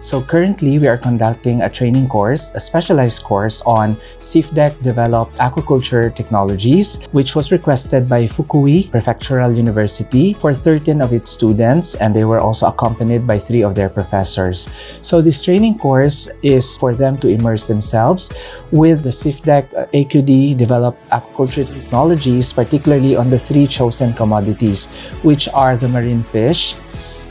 So currently, we are conducting a training course, a specialized course on SEAFDEC-developed aquaculture technologies, which was requested by Fukui Prefectural University for 13 of its students, and they were also accompanied by 3 of their professors. So this training course is for them to immerse themselves with the SEAFDEC-developed aquaculture technologies, particularly on the 3 chosen commodities, which are the marine fish,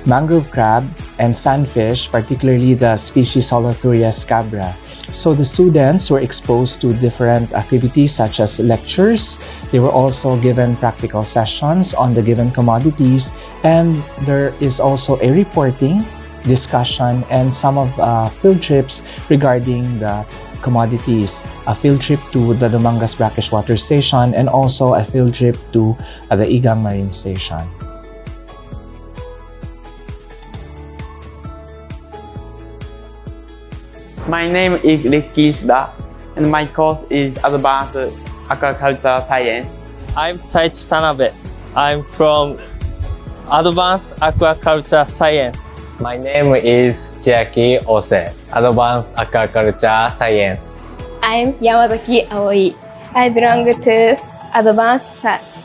mangrove crab, and sandfish, particularly the species 𝘒𝘰𝘪𝘤𝘪 So the students were exposed to different activities such as lectures. They were also given practical sessions on the given commodities, and there is also a reporting, discussion, and some of field trips regarding the commodities. A field trip to the Dumangas Brackish Water Station and also a field trip to the Igang Marine Station. My name is 𝘒𝘰𝘪𝘤𝘬𝘪 and my course is Advanced Aquaculture Science. I'm Taichi Tanabe. I'm from Advanced Aquaculture Science. My name is 𝘒𝘰𝘪𝘬𝘀, Advanced Aquaculture Science. I'm Yamazaki Aoi. I belong to Advanced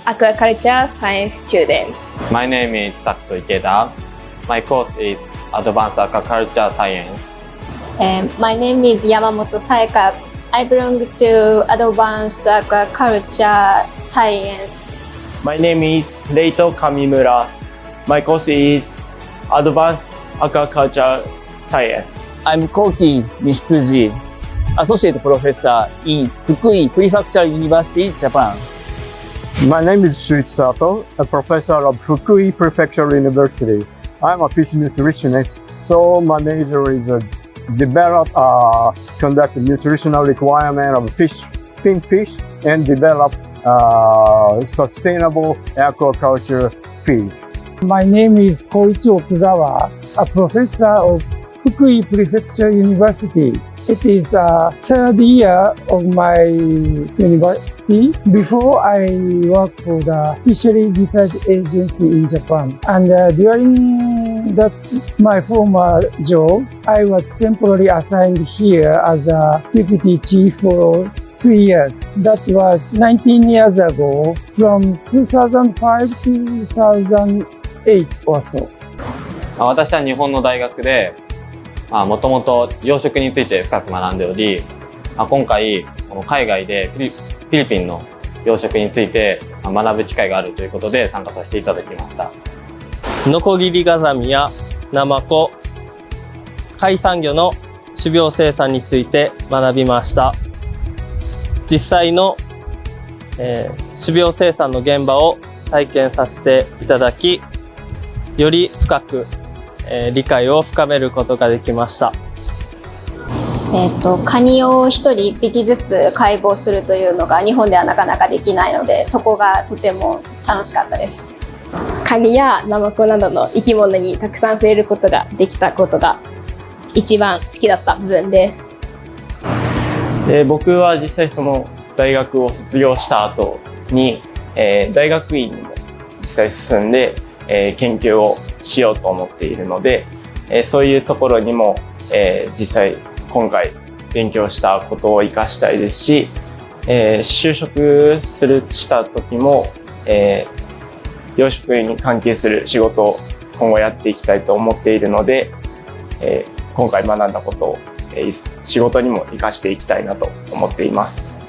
Aquaculture Science students. My name is Takuto Ikeda. My course is Advanced Aquaculture Science. My name is Yamamoto Sayaka. I belong to Advanced Aquaculture Science. My name is Reito Kamimura. My course is Advanced Aquaculture Science. I'm Koki Mishitsuji, Associate Professor in Fukui Prefectural University, Japan. My name is Shuichi Sato, a professor of Fukui Prefectural University. I'm a fish nutritionist, so my major is conduct the nutritional requirement of fin fish and develop sustainable aquaculture feed. My name is Koichi Okuzawa, a professor of Fukui Prefectural University. It is the 3rd year of my university. Before I worked for the Fishery Research Agency in Japan. And during my former job, I was temporarily assigned here as a deputy chief for 2 years. That was 19 years ago, from 2005 to 2008 or so. 私は日本の大学でもともと養殖について深く学んでおり、今回海外でフィリピンの養殖について学ぶ機会があるということで参加させていただきました。ノコギリガザミやナマコ、海産魚の種苗生産について学びました。実際の、種苗生産の現場を体験させていただき、より深く理解を深めることができました。カニを1人1匹ずつ解剖するというのが日本ではなかなかできないので、そこがとても楽しかったです。カニやナマコなどの生き物にたくさん触れることができたことが一番好きだった部分です。僕は実際その大学を卒業した後に、大学院にも実際進んで、研究をしようと思っているので、そういうところにも、実際今回勉強したことを生かしたいですし、就職した時も、養殖に関係する仕事を今後やっていきたいと思っているので、今回学んだことを、仕事にも生かしていきたいなと思っています。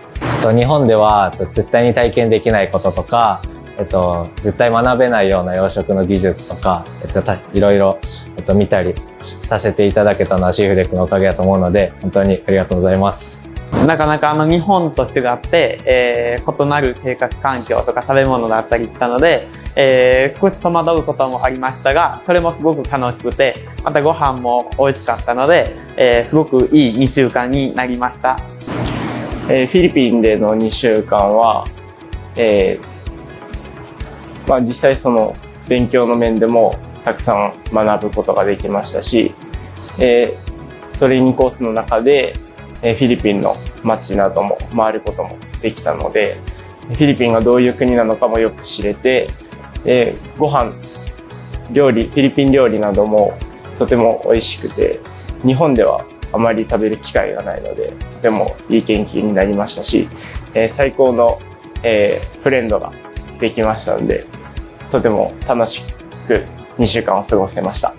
日本では絶対に体験できないこととか、絶対学べないような養殖の技術とか、いろいろ見たりさせていただけたのはSEAFDECのおかげだと思うので、本当にありがとうございます。なかなか日本と違って、異なる生活環境とか食べ物だったりしたので、少し戸惑うこともありましたが、それもすごく楽しくて、またご飯も美味しかったので、すごくいい2週間になりました。フィリピンでの2週間は、実際その勉強の面でもたくさん学ぶことができましたし、トレーニングコースの中でフィリピンの街なども回ることもできたので、フィリピンがどういう国なのかもよく知れて、ご飯料理、フィリピン料理などもとても美味しくて、日本ではあまり食べる機会がないので、とてもいい研究になりましたし、最高の、フレンドができましたので、とても楽しく2週間を過ごせました。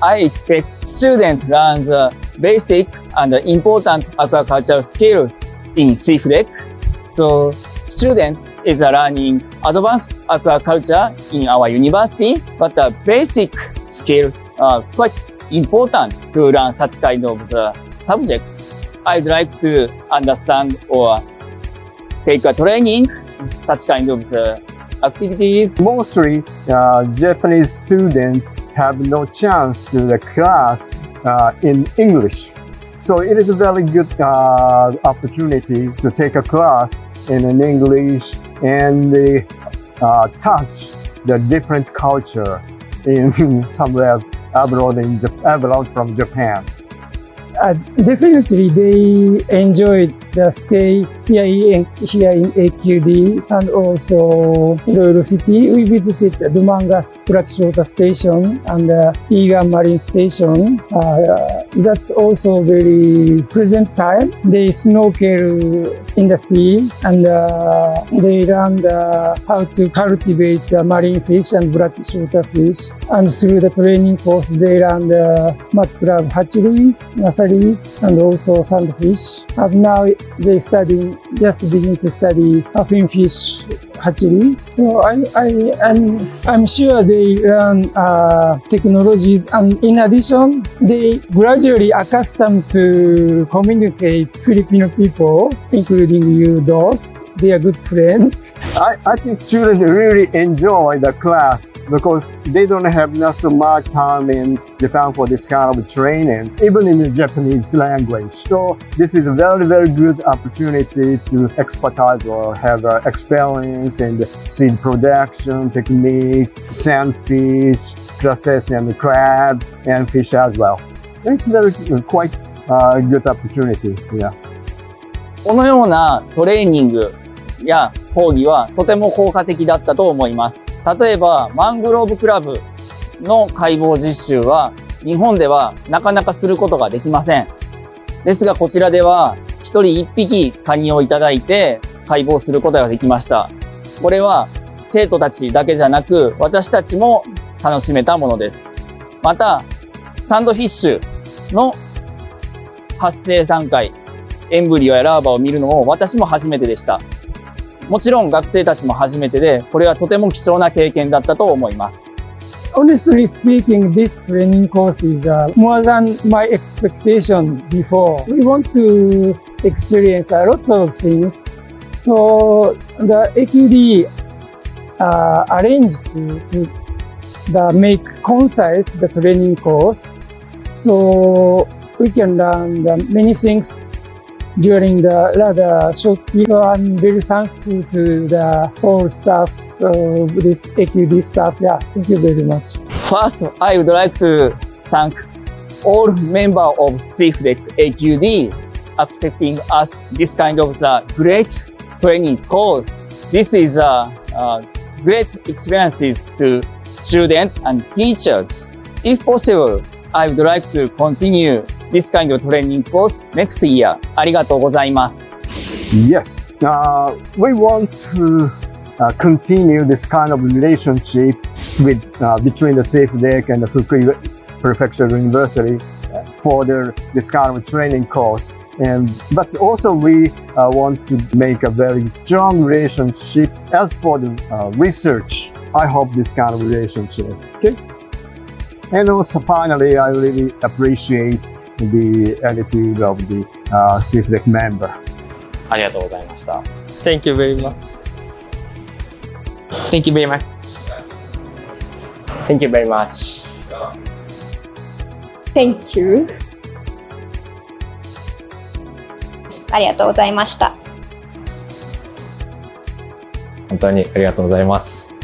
I expect students learn the basic and important aquaculture skills in SEAFDEC. So student is learning advanced aquaculture in our university, but the basic skills are quite important to learn such kind of the subject. I'd like to understand or take a training, such kind of the activities. Mostly, Japanese students have no chance to the class in English. So it is a very good opportunity to take a class in English and touch the different culture in somewhere abroad from Japan. Definitely, they enjoyed the stay here in AQD and also Iloilo City. We visited the Guimaras Blackwater Station and the Tigbauan Marine Station. That's also very pleasant time. They snorkel in the sea and they learned how to cultivate the marine fish and blackwater fish. And through the training course, they learned mud crab hatcheries, nurseries, and also sandfish. And now they just begin to study finfish hatcheries. So I'm sure they learn technologies, and in addition, they gradually accustomed to communicate Filipino people, including you, those. They are good friends. I think students really enjoy the class because they don't have not so much time in Japan for this kind of training, even in the Japanese language. So this is a very, very good opportunity to expertise or have experience in the seed production technique, sandfish, crustaceans and crab, and fish as well. It's very quite good opportunity. Yeah. このようなトレーニングや講義はとても効果的だったと思います。例えば、マングローブクラブの解剖実習は日本ではなかなかすることができません。ですがこちらでは一人一匹カニをいただいて解剖することができました。これは生徒たちだけじゃなく私たちも楽しめたものです。また、サンドフィッシュの発生段階、エンブリオやラーバを見るのも私も初めてでした。もちろん学生たちも初めてで、これはとても貴重な経験だったと思います。Honestly speaking, this training course is more than my expectation before. We want to experience lots of things. So the AQD arranged to make concise the training course. So we can learn many things during the rather short period. So I'm very thankful to the whole staffs of this AQD staff. Yeah, thank you very much. First, I would like to thank all members of SEAFDEC AQD accepting us this kind of the great training course. This is a great experiences to students and teachers. If possible, I would like to continue this kind of training course next year. ありがとうございます。Yes, we want to continue this kind of relationship with between the SEAFDEC and the Fukui Prefectural University for this kind of training course. But also we want to make a very strong relationship as for the research. I hope this kind of relationship. Okay. And also finally, I really appreciate the attitude of the SEAFDEC member. ありがとうございました。Thank you very much. Thank you very much. Thank you very much. Thank you. ありがとうございました。本当にありがとうございます。